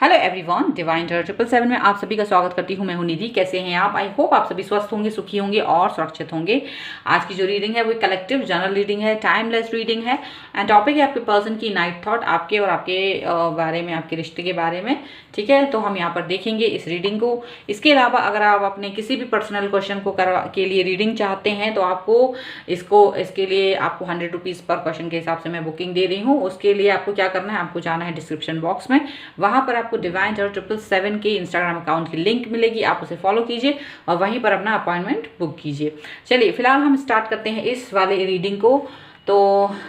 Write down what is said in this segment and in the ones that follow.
Hello everyone, divine terror 777 में आप सभी का स्वागत करती हूँ। मैं हूँ निधि। कैसे हैं आप? आई होप आप सभी स्वस्थ होंगे, सुखी होंगे और सुरक्षित होंगे। आज की जो रीडिंग है वो कलेक्टिव जनरल रीडिंग है, टाइमलेस रीडिंग है एंड टॉपिक है आपके पर्सन की नाइट थॉट, आपके और आपके बारे में, आपके रिश्ते के बारे में। ठीक है, तो हम यहाँ पर देखेंगे इस रीडिंग को। इसके अलावा अगर आप अपने किसी भी पर्सनल क्वेश्चन को के लिए रीडिंग चाहते हैं तो आपको इसके लिए आपको 100 रुपीज़ पर क्वेश्चन के हिसाब से मैं बुकिंग दे रही हूँ। उसके लिए आपको क्या करना है, आपको जाना है डिस्क्रिप्शन बॉक्स में, वहाँ पर आपको डिवाइन टेरर 777 के इंस्टाग्राम अकाउंट की लिंक मिलेगी। आप उसे फॉलो कीजिए और वहीं पर अपना अपॉइंटमेंट बुक कीजिए। चलिए फिलहाल हम स्टार्ट करते हैं इस वाले रीडिंग को। तो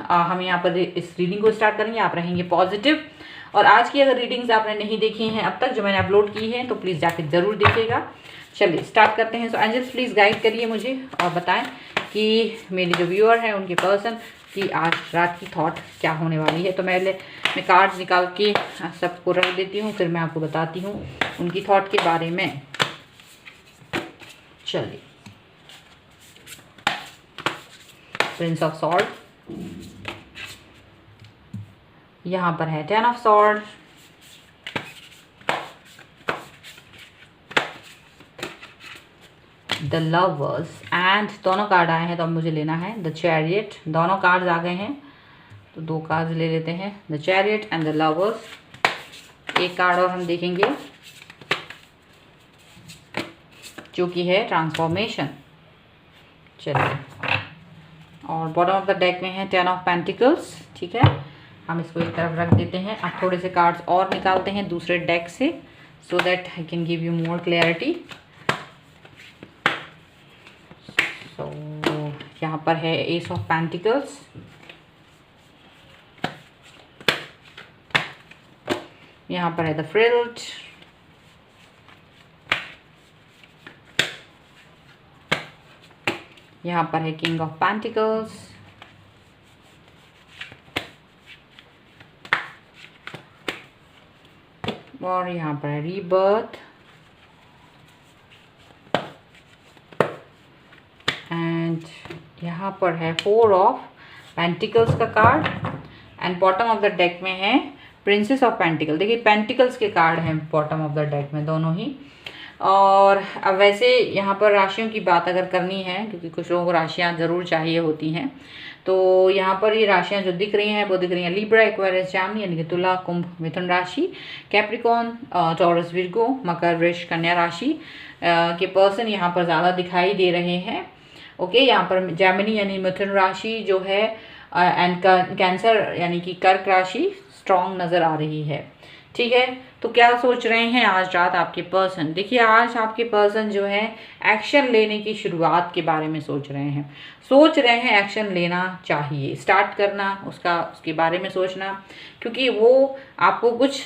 हम यहाँ पर इस रीडिंग को स्टार्ट करेंगे। आप रहेंगे पॉजिटिव। और आज की अगर रीडिंग्स आपने नहीं देखी हैं अब तक, जो मैंने अपलोड की हैं, तो प्लीज़ जाके ज़रूर देखिएगा। चलिए स्टार्ट करते हैं। सो एंजल्स प्लीज़ गाइड करिए मुझे और बताएं कि मेरे जो व्यूअर हैं उनके पर्सन की आज रात की थॉट क्या होने वाली है। तो मैं कार्ड्स निकाल के सबको रख देती हूँ, फिर मैं आपको बताती हूँ उनकी थॉट के बारे में। चलिए, प्रिंस ऑफ सॉर्ड, यहाँ पर है 10 of sword, the lovers and दोनों कार्ड आए हैं तो अब मुझे लेना है द चैरियट। दोनों कार्ड्स आ गए हैं तो दो कार्ड्स ले लेते हैं, the chariot and the lovers. एक कार्ड और हम देखेंगे जो कि है ट्रांसफॉर्मेशन। चलिए, और बॉटम ऑफ द डेक में है 10 ऑफ पेंटिकल्स। ठीक है, हम इसको एक तरफ रख देते हैं। अब थोड़े से कार्ड्स और निकालते हैं दूसरे डेक से, so that I can give you more clarity. तो यहाँ पर है एस ऑफ पेंटिकल्स, यहाँ पर है द फ्रिल्ट, यहाँ पर है किंग ऑफ पेंटिकल्स, और यहाँ पर है रीबर्थ, एंड यहाँ पर है 4 ऑफ पेंटिकल्स का card and bottom of the deck में है प्रिंसेस ऑफ पेंटिकल। देखिए पेंटिकल्स के कार्ड हैं बॉटम ऑफ द डेक में दोनों ही। और अब वैसे यहाँ पर राशियों की बात अगर करनी है, क्योंकि कुछ लोगों को राशियाँ ज़रूर चाहिए होती हैं, तो यहाँ पर ये राशियाँ जो दिख रही हैं वो दिख रही हैं लिब्रा, एक्वेरियस, जामिनी यानी कि तुला, कुंभ, मिथुन राशि, कैप्रिकॉर्न, टॉरस, विर्गो, मकर, वृष, कन्या राशि के पर्सन यहाँ पर ज़्यादा दिखाई दे रहे हैं। ओके, यहाँ पर जामिनी यानी मिथुन राशि जो है एंड कैंसर यानी कि कर्क राशि स्ट्रॉन्ग नज़र आ रही है। ठीक है, तो क्या सोच रहे हैं आज रात आपके पर्सन? देखिए आज आपके पर्सन जो है एक्शन लेने की शुरुआत के बारे में सोच रहे हैं एक्शन लेना चाहिए, स्टार्ट करना, उसके बारे में सोचना, क्योंकि वो आपको कुछ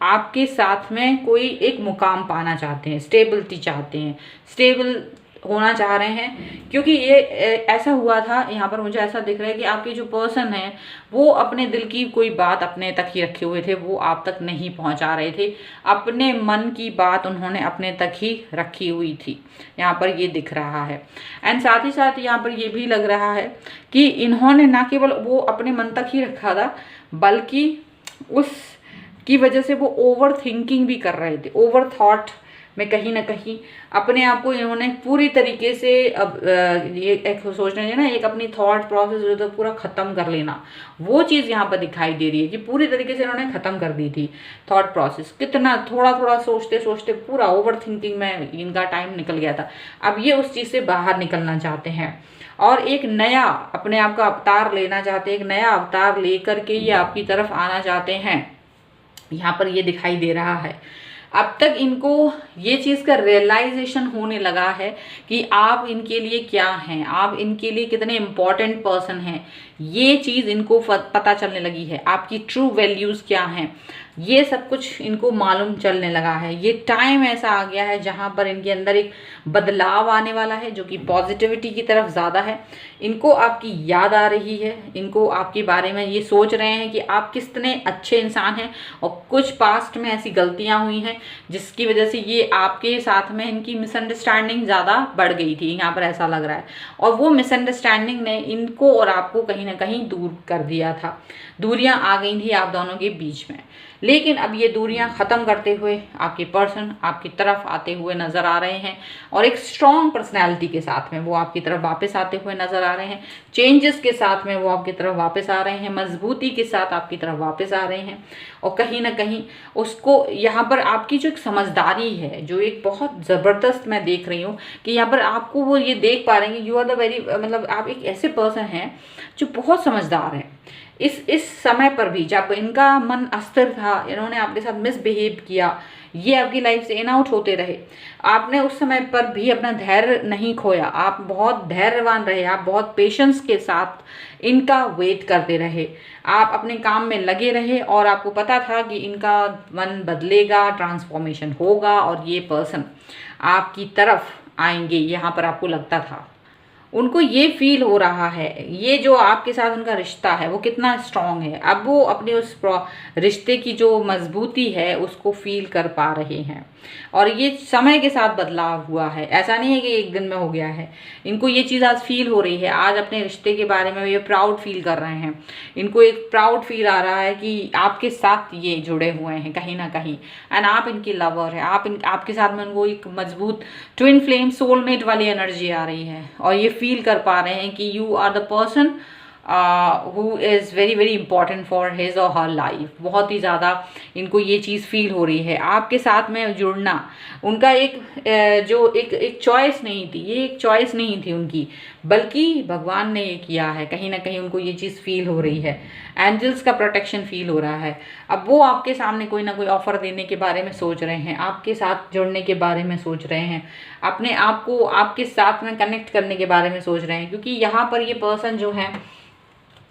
आपके साथ में कोई एक मुकाम पाना चाहते हैं, स्टेबिलिटी चाहते हैं, स्टेबल होना चाह रहे हैं। क्योंकि ये ऐसा हुआ था, यहाँ पर मुझे ऐसा दिख रहा है कि आपके जो पर्सन है वो अपने दिल की कोई बात अपने तक ही रखे हुए थे, वो आप तक नहीं पहुँचा रहे थे। अपने मन की बात उन्होंने अपने तक ही रखी हुई थी, यहाँ पर ये दिख रहा है। एंड साथ ही साथ यहाँ पर ये भी लग रहा है कि इन्होंने ना केवल वो अपने मन तक ही रखा था, बल्कि उसकी वजह से वो ओवर थिंकिंग भी कर रहे थे। ओवर थॉट में कहीं ना कहीं अपने आप को इन्होंने पूरी तरीके से, अब ये एक सोचना है ना, एक अपनी थॉट प्रोसेस जो तो पूरा ख़त्म कर लेना, वो चीज़ यहाँ पर दिखाई दे रही है कि पूरी तरीके से इन्होंने ख़त्म कर दी थी थॉट प्रोसेस। कितना थोड़ा थोड़ा सोचते सोचते पूरा ओवर थिंकिंग में इनका टाइम निकल गया था। अब ये उस चीज़ से बाहर निकलना चाहते हैं और एक नया अपने आप का अवतार लेना चाहते हैं, एक नया अवतार लेकर के ये आपकी तरफ आना चाहते हैं, यहाँ पर ये दिखाई दे रहा है। अब तक इनको ये चीज़ का रियलाइजेशन होने लगा है कि आप इनके लिए क्या हैं, आप इनके लिए कितने इम्पॉर्टेंट पर्सन हैं। ये चीज़ इनको पता चलने लगी है, आपकी ट्रू वैल्यूज़ क्या हैं, ये सब कुछ इनको मालूम चलने लगा है। ये टाइम ऐसा आ गया है जहाँ पर इनके अंदर एक बदलाव आने वाला है जो कि पॉजिटिविटी की तरफ ज़्यादा है। इनको आपकी याद आ रही है, इनको आपके बारे में ये सोच रहे हैं कि आप कितने अच्छे इंसान हैं और कुछ पास्ट में ऐसी गलतियाँ हुई हैं जिसकी वजह से ये आपके साथ में इनकी मिसअंडरस्टैंडिंग ज़्यादा बढ़ गई थी, यहाँ पर ऐसा लग रहा है। और वो मिसअंडरस्टैंडिंग ने इनको और आपको कहीं ना कहीं दूर कर दिया था, दूरियाँ आ गई थी आप दोनों के बीच में। लेकिन अब ये दूरियां ख़त्म करते हुए आपके पर्सन आपकी तरफ आते हुए नज़र आ रहे हैं और एक स्ट्रॉन्ग पर्सनैलिटी के साथ में वो आपकी तरफ वापस आते हुए नज़र आ रहे हैं। चेंजेस के साथ में वो आपकी तरफ वापस आ रहे हैं, मजबूती के साथ आपकी तरफ वापस आ रहे हैं। और कहीं ना कहीं उसको यहाँ पर आपकी जो एक समझदारी है, जो एक बहुत ज़बरदस्त मैं देख रही हूँ कि यहाँ पर आपको वो ये देख पा रहे हैं, यू आर द वेरी, मतलब आप एक ऐसे पर्सन हैं जो बहुत समझदार हैं। इस समय पर भी जब इनका मन अस्थिर था, इन्होंने आपके साथ मिसबिहेव किया, ये आपकी लाइफ से इन आउट होते रहे, आपने उस समय पर भी अपना धैर्य नहीं खोया, आप बहुत धैर्यवान रहे, आप बहुत पेशेंस के साथ इनका वेट करते रहे, आप अपने काम में लगे रहे और आपको पता था कि इनका मन बदलेगा, ट्रांसफॉर्मेशन होगा और ये पर्सन आपकी तरफ आएंगे। यहाँ पर आपको लगता था, उनको ये फील हो रहा है, ये जो आपके साथ उनका रिश्ता है वो कितना स्ट्रांग है। अब वो अपने उस रिश्ते की जो मजबूती है उसको फील कर पा रहे हैं और ये समय के साथ बदलाव हुआ है, ऐसा नहीं है कि एक दिन में हो गया है। इनको ये चीज़ आज फील हो रही है, आज अपने रिश्ते के बारे में ये प्राउड फील कर रहे हैं। इनको एक प्राउड फील आ रहा है कि आपके साथ ये जुड़े हुए हैं कहीं ना कहीं, एंड आप इनकी लवर है, आपके साथ में उनको एक मजबूत ट्विन फ्लेम सोलमेट वाली एनर्जी आ रही है और ये फील कर पा रहे हैं कि you are the person who is very very important for his और हर लाइफ। बहुत ही ज़्यादा इनको ये चीज़ फील हो रही है। आपके साथ में जुड़ना उनका एक चॉइस नहीं थी, ये एक चॉइस नहीं थी उनकी, बल्कि भगवान ने ये किया है। कहीं ना कहीं उनको ये चीज़ फील हो रही है, एंजल्स का प्रोटेक्शन फील हो रहा है। अब वो आपके सामने कोई ना कोई ऑफर देने के बारे में सोच रहे हैं, आपके साथ जुड़ने के बारे में सोच रहे हैं, अपने आप को आपके साथ में कनेक्ट करने के बारे में सोच रहे हैं। क्योंकि यहाँ पर ये पर्सन जो है,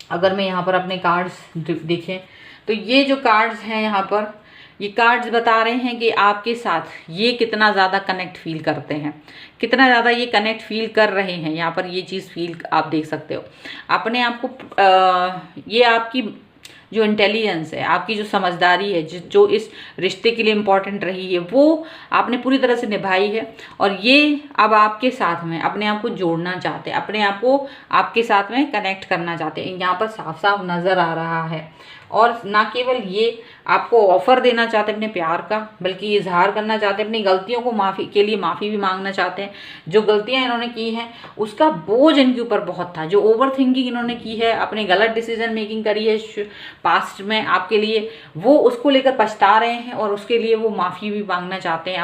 अगर मैं यहाँ पर अपने कार्ड्स देखें तो ये जो कार्ड्स हैं यहाँ पर, ये कार्ड्स बता रहे हैं कि आपके साथ ये कितना ज़्यादा कनेक्ट फील करते हैं, कितना ज़्यादा ये कनेक्ट फील कर रहे हैं। यहाँ पर ये चीज़ फील आप देख सकते हो अपने आप को। ये आपकी जो इंटेलिजेंस है, आपकी जो समझदारी है, जो इस रिश्ते के लिए इम्पॉर्टेंट रही है, वो आपने पूरी तरह से निभाई है। और ये अब आपके साथ में अपने आप को जोड़ना चाहते हैं, अपने आप को आपके साथ में कनेक्ट करना चाहते हैं, यहाँ पर साफ साफ नज़र आ रहा है। और ना केवल ये आपको ऑफर देना चाहते हैं अपने प्यार का, बल्कि इजहार करना चाहते हैं, अपनी गलतियों को माफ़ी भी मांगना चाहते हैं। जो गलतियां इन्होंने की हैं उसका बोझ इनके ऊपर बहुत था, जो ओवर थिंकिंग इन्होंने की है, अपने गलत डिसीजन मेकिंग करी है पास्ट में आपके लिए, वो उसको लेकर पछता रहे हैं और उसके लिए वो माफ़ी भी मांगना चाहते हैं।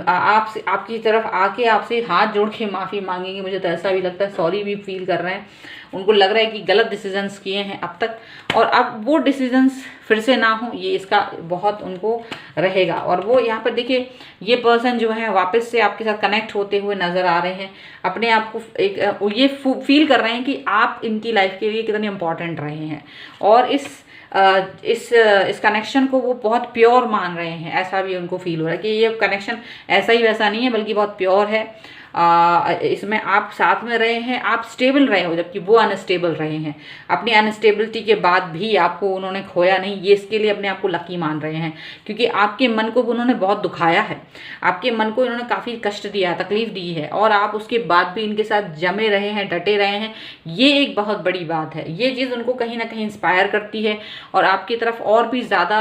आपसे आपकी तरफ आके आपसे हाथ जोड़ के माफ़ी मांगेंगे, मुझे तो ऐसा भी लगता है, सॉरी भी फील कर रहे हैं। उनको लग रहा है कि गलत डिसीजंस किए हैं अब तक, और अब वो डिसीजंस फिर से ना हो, ये इसका बहुत उनको रहेगा। और वो यहाँ पर देखिए, ये पर्सन जो है वापस से आपके साथ कनेक्ट होते हुए नज़र आ रहे हैं, अपने आप को एक ये फील कर रहे हैं कि आप इनकी लाइफ के लिए कितने इम्पॉर्टेंट रहे हैं, और इस कनेक्शन को वो बहुत प्योर मान रहे हैं। ऐसा भी उनको फील हो रहा है कि ये कनेक्शन ऐसा ही वैसा नहीं है, बल्कि बहुत प्योर है। इसमें आप साथ में रहे हैं, आप स्टेबल रहे हो, जबकि वो अनस्टेबल रहे हैं। अपनी अनस्टेबिलिटी के बाद भी आपको उन्होंने खोया नहीं, ये इसके लिए अपने आप को लकी मान रहे हैं। क्योंकि आपके मन को उन्होंने बहुत दुखाया है, आपके मन को इन्होंने काफ़ी कष्ट दिया, तकलीफ दी है, और आप उसके बाद भी इनके साथ जमे रहे हैं, डटे रहे हैं। ये एक बहुत बड़ी बात है। ये चीज़ उनको कहीं ना कहीं इंस्पायर करती है और आपकी तरफ और भी ज़्यादा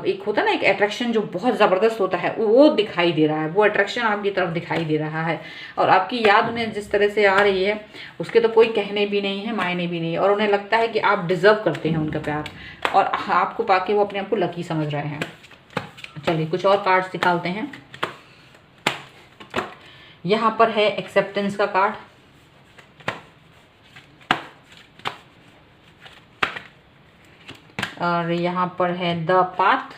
एक होता है ना, एक अट्रैक्शन जो बहुत ज़बरदस्त होता है, वो दिखाई दे रहा है, वो अट्रैक्शन आपकी तरफ दिखाई दे रहा है। और आपकी याद उन्हें जिस तरह से आ रही है उसके तो कोई कहने भी नहीं है, मायने भी नहीं है, और उन्हें लगता है कि आप डिजर्व करते हैं उनका प्यार, और आपको पाके वो अपने आप को लकी समझ रहे हैं। चलिए कुछ और कार्ड्स निकालते हैं। यहाँ पर है एक्सेप्टेंस का कार्ड, और यहाँ पर है द पाथ,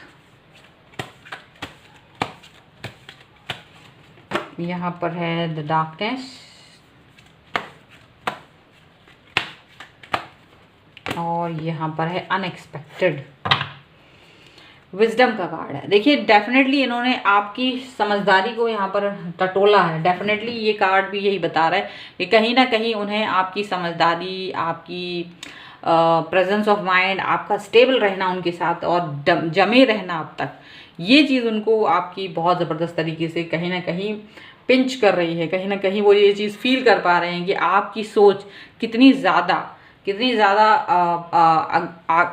यहाँ पर है द डार्कनेस, और यहाँ पर है अनएक्सपेक्टेड। विजडम का कार्ड है। देखिए डेफिनेटली इन्होंने आपकी समझदारी को यहाँ पर टटोला है। डेफिनेटली ये कार्ड भी यही बता रहा है कि कहीं ना कहीं उन्हें आपकी समझदारी, आपकी प्रेजेंस ऑफ माइंड, आपका स्टेबल रहना उनके साथ और जमे रहना अब तक, ये चीज़ उनको आपकी बहुत ज़बरदस्त तरीके से कहीं ना कहीं पिंच कर रही है। कहीं ना कहीं वो ये चीज़ फील कर पा रहे हैं कि आपकी सोच कितनी ज़्यादा कितनी ज़्यादा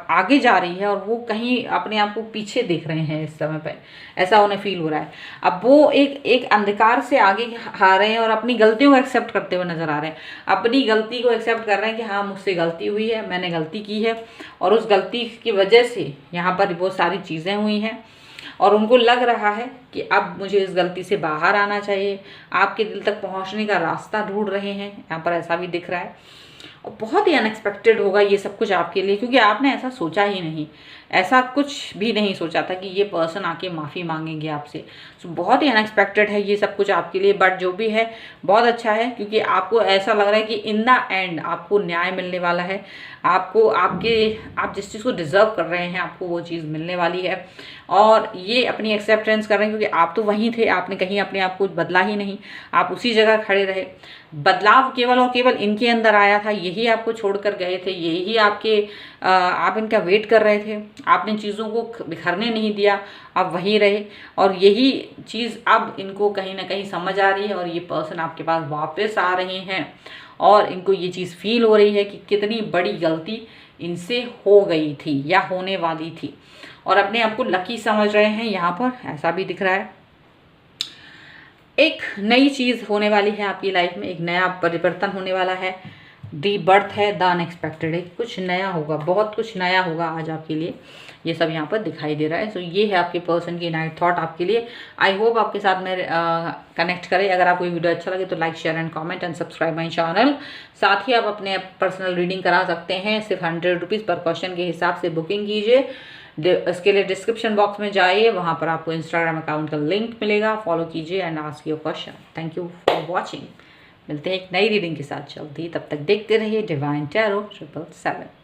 आगे जा रही है और वो कहीं अपने आप को पीछे देख रहे हैं इस समय पे, ऐसा उन्हें फील हो रहा है। अब वो एक अंधकार से आगे आ रहे हैं और अपनी गलतियों को एक्सेप्ट करते हुए नजर आ रहे हैं। अपनी गलती को एक्सेप्ट कर रहे हैं कि हाँ मुझसे गलती हुई है, मैंने गलती की है और उस गलती की वजह से यहाँ पर बहुत सारी चीज़ें हुई हैं और उनको लग रहा है कि अब मुझे इस गलती से बाहर आना चाहिए। आपके दिल तक पहुंचने का रास्ता ढूंढ रहे हैं, यहाँ पर ऐसा भी दिख रहा है। और बहुत ही अनएक्सपेक्टेड होगा ये सब कुछ आपके लिए, क्योंकि आपने ऐसा सोचा ही नहीं, ऐसा कुछ भी नहीं सोचा था कि ये पर्सन आके माफ़ी मांगेंगे आपसे। सो बहुत ही अनएक्सपेक्टेड है ये सब कुछ आपके लिए, बट जो भी है बहुत अच्छा है, क्योंकि आपको ऐसा लग रहा है कि इन द एंड आपको न्याय मिलने वाला है। आपको आप जिस चीज़ को डिज़र्व कर रहे हैं आपको वो चीज़ मिलने वाली है। और ये अपनी एक्सेप्टेंस कर रहे हैं, क्योंकि आप तो वहीं थे, आपने कहीं अपने आप को बदला ही नहीं, आप उसी जगह खड़े रहे। बदलाव केवल और केवल इनके अंदर आया था, यही आपको छोड़कर गए थे, यही आप इनका वेट कर रहे थे। आपने चीज़ों को बिखरने नहीं दिया, आप वहीं रहे। और यही चीज़ अब इनको कहीं ना कहीं समझ आ रही है और ये पर्सन आपके पास वापस आ रहे हैं और इनको ये चीज़ फील हो रही है कि कितनी बड़ी गलती इनसे हो गई थी या होने वाली थी, और अपने आप को लकी समझ रहे हैं। यहाँ पर ऐसा भी दिख रहा है। एक नई चीज़ होने वाली है आपकी लाइफ में, एक नया परिवर्तन होने वाला है, रीबर्थ है, द अनएक्सपेक्टेड है, कुछ नया होगा, बहुत कुछ नया होगा आज आपके लिए, ये सब यहाँ पर दिखाई दे रहा है। सो ये है आपके पर्सन की नाइट थॉट आपके लिए। आई होप आपके साथ में कनेक्ट करें। अगर आपको ये वीडियो अच्छा लगे तो like, share and comment and subscribe my channel. साथ ही आप अपने पर्सनल रीडिंग करा सकते हैं, सिर्फ 100 रुपीज़ पर क्वेश्चन के हिसाब से बुकिंग कीजिए। इसके लिए डिस्क्रिप्शन बॉक्स में जाइए, वहाँ पर आपको इंस्टाग्राम अकाउंट का लिंक मिलेगा, फॉलो कीजिए and ask your question. Thank you for watching. मिलते हैं एक नई रीडिंग के साथ जल्दी, तब तक देखते रहिए डिवाइन टैरो 777।